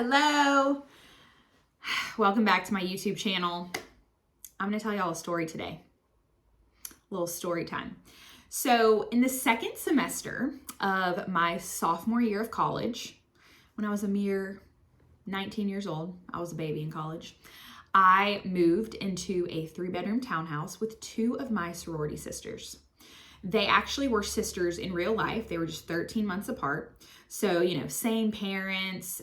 Hello. Welcome back to my YouTube channel. I'm going to tell y'all a story today. A little story time. So in the second semester of my sophomore year of college, when I was a mere 19 years old, I was a baby in college, I moved into a 3-bedroom townhouse with 2 of my sorority sisters. They actually were sisters in real life. They were just 13 months apart. So, same parents,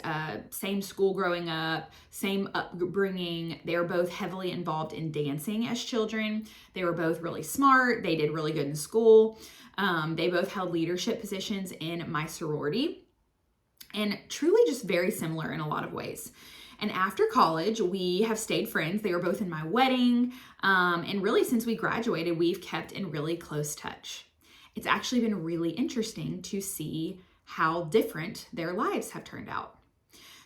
same school growing up, same upbringing. They were both heavily involved in dancing as children. They were both really smart. They did really good in school. They both held leadership positions in my sorority, and truly just very similar in a lot of ways. And after college, we have stayed friends. They were both in my wedding. And really, since we graduated, we've kept in really close touch. It's actually been really interesting to see how different their lives have turned out.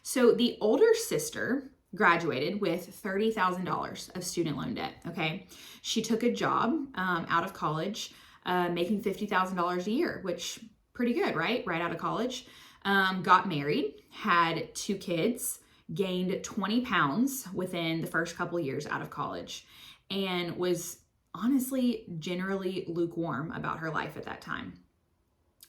So the older sister graduated with $30,000 of student loan debt, okay? She took a job out of college, making $50,000 a year, which pretty good, right? Right out of college. Got married, had 2 kids, gained 20 pounds within the first couple of years out of college, and was honestly generally lukewarm about her life at that time.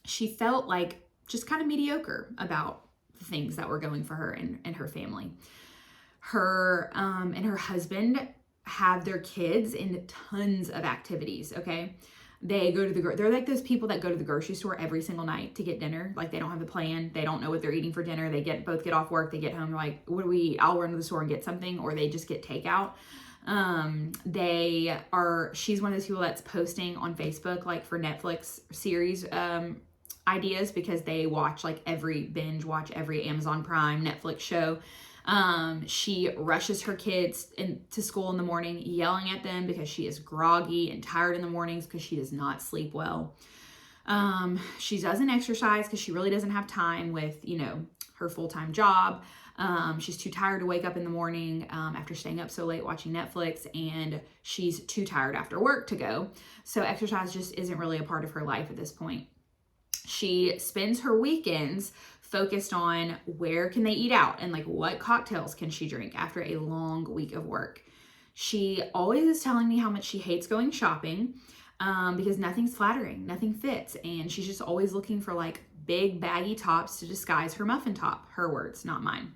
She felt like just kind of mediocre about the things that were going for her and her family. Her and her husband have their kids in tons of activities, okay? They go to they're like those people that go to the grocery store every single night to get dinner. Like, they don't have a plan. They don't know what they're eating for dinner. They both get off work. They get home. They're like, what do we eat? I'll run to the store and get something, or they just get takeout. She's one of those people that's posting on Facebook, like for Netflix series, ideas, because they watch binge watch every Amazon Prime Netflix show. She rushes her kids into school in the morning, yelling at them because she is groggy and tired in the mornings because she does not sleep well. She doesn't exercise because she really doesn't have time with, her full-time job. She's too tired to wake up in the morning after staying up so late watching Netflix, and she's too tired after work to go. So exercise just isn't really a part of her life at this point. She spends her weekends focused on where can they eat out and what cocktails can she drink after a long week of work. She always is telling me how much she hates going shopping because nothing's flattering, nothing fits. And she's just always looking for big baggy tops to disguise her muffin top. Her words, not mine.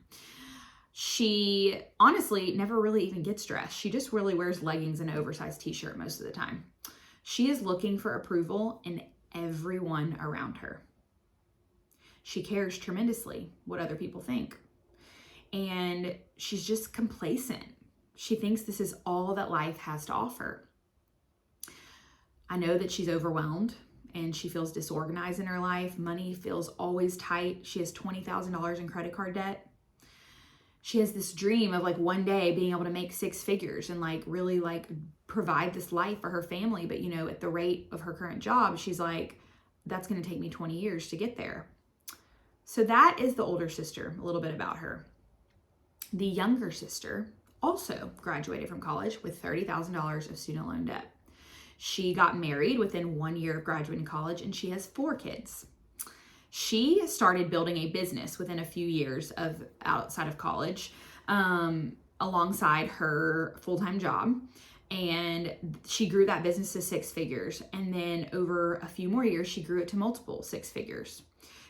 She honestly never really even gets dressed. She just really wears leggings and an oversized t-shirt most of the time. She is looking for approval in everyone around her. She cares tremendously what other people think. And she's just complacent. She thinks this is all that life has to offer. I know that she's overwhelmed and she feels disorganized in her life. Money feels always tight. She has $20,000 in credit card debt. She has this dream of one day being able to make 6 figures and really provide this life for her family. But at the rate of her current job, she's like, that's going to take me 20 years to get there. So that is the older sister, a little bit about her. The younger sister also graduated from college with $30,000 of student loan debt. She got married within 1 year of graduating college, and she has 4 kids. She started building a business within a few years of outside of college, alongside her full-time job. And she grew that business to 6 figures. And then over a few more years, she grew it to multiple 6 figures.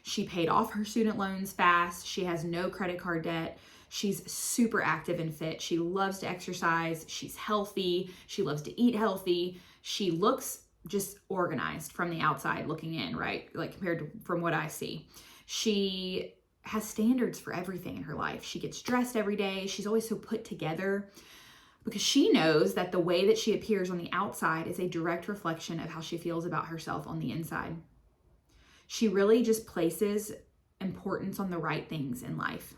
She paid off her student loans fast. She has no credit card debt. She's super active and fit. She loves to exercise. She's healthy. She loves to eat healthy. She looks just organized from the outside looking in, right? Compared to from what I see. She has standards for everything in her life. She gets dressed every day. She's always so put together because she knows that the way that she appears on the outside is a direct reflection of how she feels about herself on the inside. She really just places importance on the right things in life.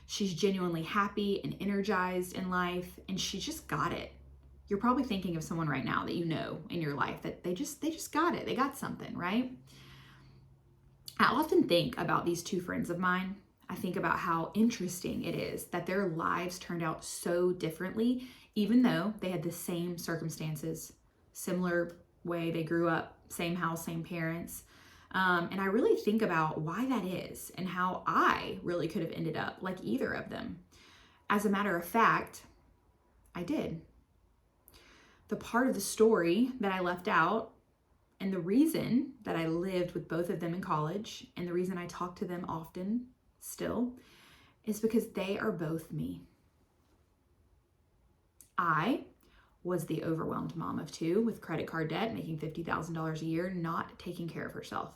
She's genuinely happy and energized in life, and she just got it. You're probably thinking of someone right now that you know in your life that they just got it. They got something, right? I often think about these 2 friends of mine. I think about how interesting it is that their lives turned out so differently, even though they had the same circumstances, similar way they grew up, same house, same parents. And I really think about why that is and how I really could have ended up like either of them. As a matter of fact, I did. The part of the story that I left out, and the reason that I lived with both of them in college, and the reason I talk to them often still, is because they are both me. I was the overwhelmed mom of two with credit card debt, making $50,000 a year, not taking care of herself.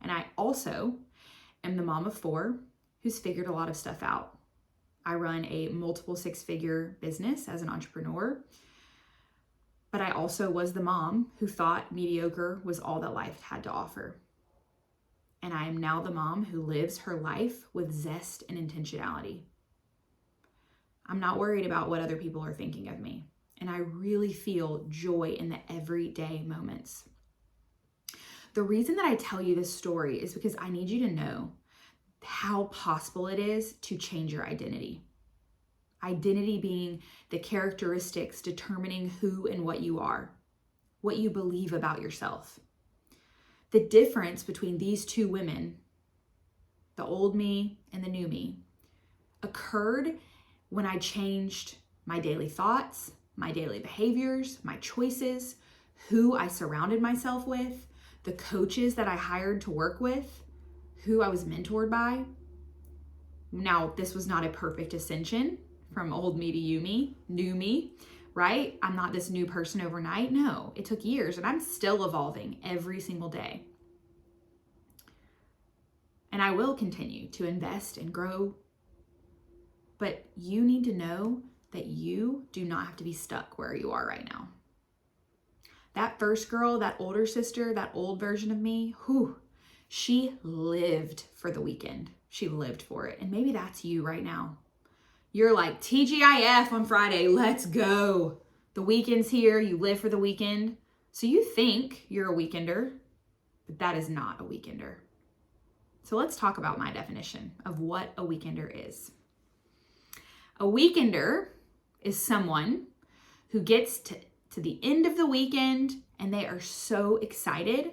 And I also am the mom of four who's figured a lot of stuff out. I run a multiple six-figure business as an entrepreneur, but I also was the mom who thought mediocre was all that life had to offer. And I am now the mom who lives her life with zest and intentionality. I'm not worried about what other people are thinking of me. And I really feel joy in the everyday moments. The reason that I tell you this story is because I need you to know how possible it is to change your identity. Identity being the characteristics determining who and what you are, what you believe about yourself. The difference between these two women, the old me and the new me, occurred when I changed my daily thoughts, my daily behaviors, my choices, who I surrounded myself with, the coaches that I hired to work with, who I was mentored by. Now, this was not a perfect ascension from old me to new me, right? I'm not this new person overnight. No, it took years and I'm still evolving every single day. And I will continue to invest and grow. But you need to know that you do not have to be stuck where you are right now. That first girl, that older sister, that old version of me, she lived for the weekend. She lived for it. And maybe that's you right now. You're like, TGIF on Friday, let's go. The weekend's here, you live for the weekend. So you think you're a weekender, but that is not a weekender. So let's talk about my definition of what a weekender is. A weekender is someone who gets to the end of the weekend and they are so excited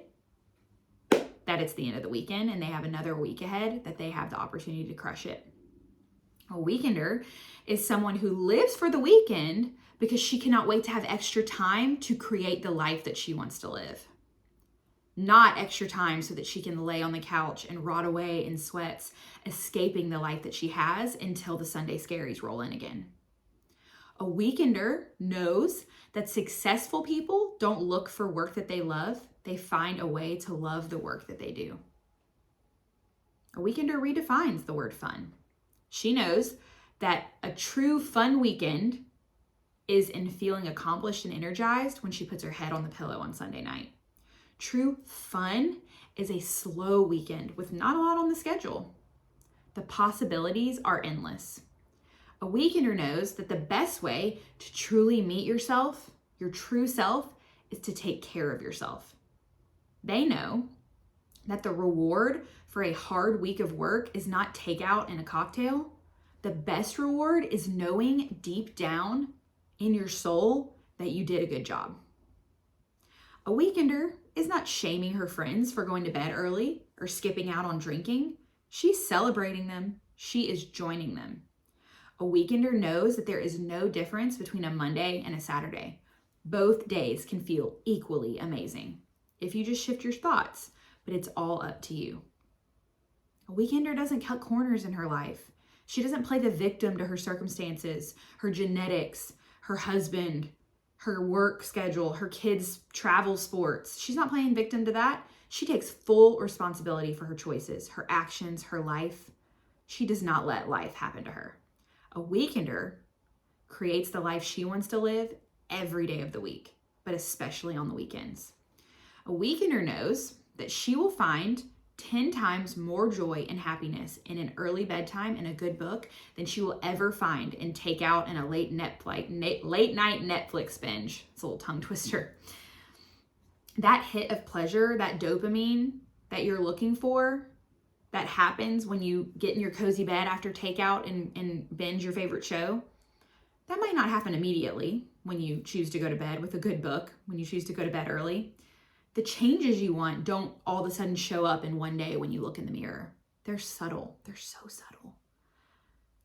that it's the end of the weekend and they have another week ahead that they have the opportunity to crush it. A weekender is someone who lives for the weekend because she cannot wait to have extra time to create the life that she wants to live. Not extra time so that she can lay on the couch and rot away in sweats, escaping the life that she has until the Sunday scaries roll in again. A weekender knows that successful people don't look for work that they love. They find a way to love the work that they do. A weekender redefines the word fun. She knows that a true fun weekend is in feeling accomplished and energized when she puts her head on the pillow on Sunday night. True fun is a slow weekend with not a lot on the schedule. The possibilities are endless. A weekender knows that the best way to truly meet yourself, your true self, is to take care of yourself. They know that the reward for a hard week of work is not takeout and a cocktail. The best reward is knowing deep down in your soul that you did a good job. A weekender is not shaming her friends for going to bed early or skipping out on drinking. She's celebrating them. She is joining them. A weekender knows that there is no difference between a Monday and a Saturday. Both days can feel equally amazing if you just shift your thoughts, but it's all up to you. A weekender doesn't cut corners in her life. She doesn't play the victim to her circumstances, her genetics, her husband, her work schedule, her kids' travel sports. She's not playing victim to that. She takes full responsibility for her choices, her actions, her life. She does not let life happen to her. A weekender creates the life she wants to live every day of the week, but especially on the weekends. A weekender knows that she will find 10 times more joy and happiness in an early bedtime and a good book than she will ever find in takeout and a late night Netflix binge. It's a little tongue twister. That hit of pleasure, that dopamine that you're looking for, that happens when you get in your cozy bed after takeout and binge your favorite show, that might not happen immediately when you choose to go to bed with a good book, when you choose to go to bed early. The changes you want don't all of a sudden show up in one day when you look in the mirror. They're subtle. They're so subtle.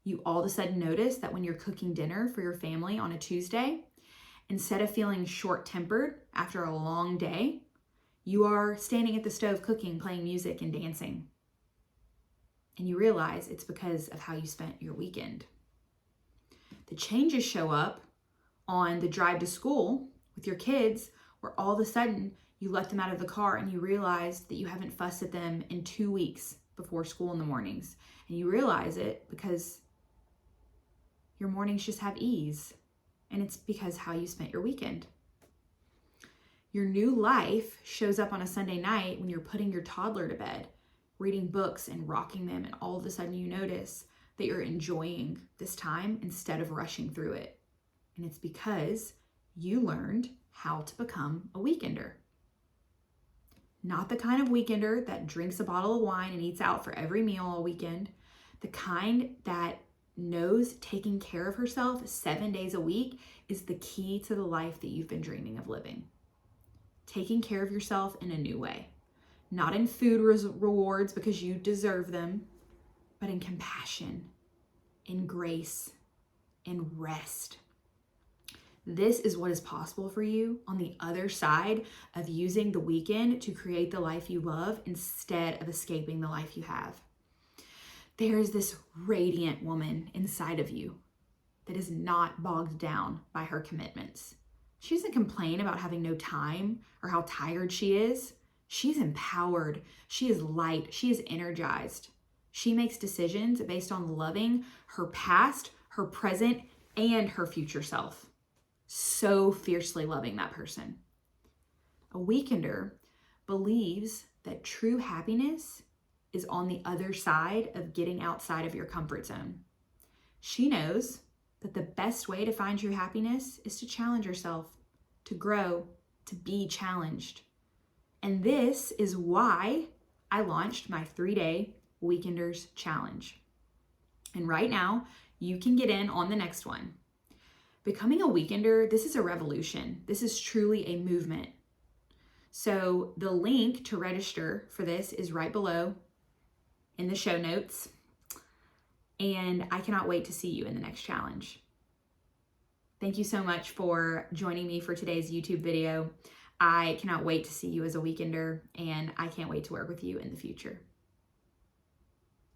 You all of a sudden notice that when you're cooking dinner for your family on a Tuesday, instead of feeling short-tempered after a long day, you are standing at the stove cooking, playing music, and dancing. And you realize it's because of how you spent your weekend. The changes show up on the drive to school with your kids, where all of a sudden you let them out of the car and you realize that you haven't fussed at them in 2 weeks before school in the mornings. And you realize it because your mornings just have ease. And it's because how you spent your weekend. Your new life shows up on a Sunday night when you're putting your toddler to bed, reading books and rocking them, and all of a sudden you notice that you're enjoying this time instead of rushing through it. And it's because you learned how to become a weekender. Not the kind of weekender that drinks a bottle of wine and eats out for every meal all weekend. The kind that knows taking care of herself 7 days a week is the key to the life that you've been dreaming of living. Taking care of yourself in a new way. Not in food rewards because you deserve them, but in compassion, in grace, in rest. This is what is possible for you on the other side of using the weekend to create the life you love instead of escaping the life you have. There's this radiant woman inside of you that is not bogged down by her commitments. She doesn't complain about having no time or how tired she is. She's empowered. She is light. She is energized. She makes decisions based on loving her past, her present, and her future self. So fiercely loving that person. A weekender believes that true happiness is on the other side of getting outside of your comfort zone. She knows that the best way to find true happiness is to challenge yourself, to grow, to be challenged. And this is why I launched my 3-day Weekenders Challenge. And right now, you can get in on the next one. Becoming a weekender, this is a revolution. This is truly a movement. So the link to register for this is right below in the show notes. And I cannot wait to see you in the next challenge. Thank you so much for joining me for today's YouTube video. I cannot wait to see you as a weekender, and I can't wait to work with you in the future.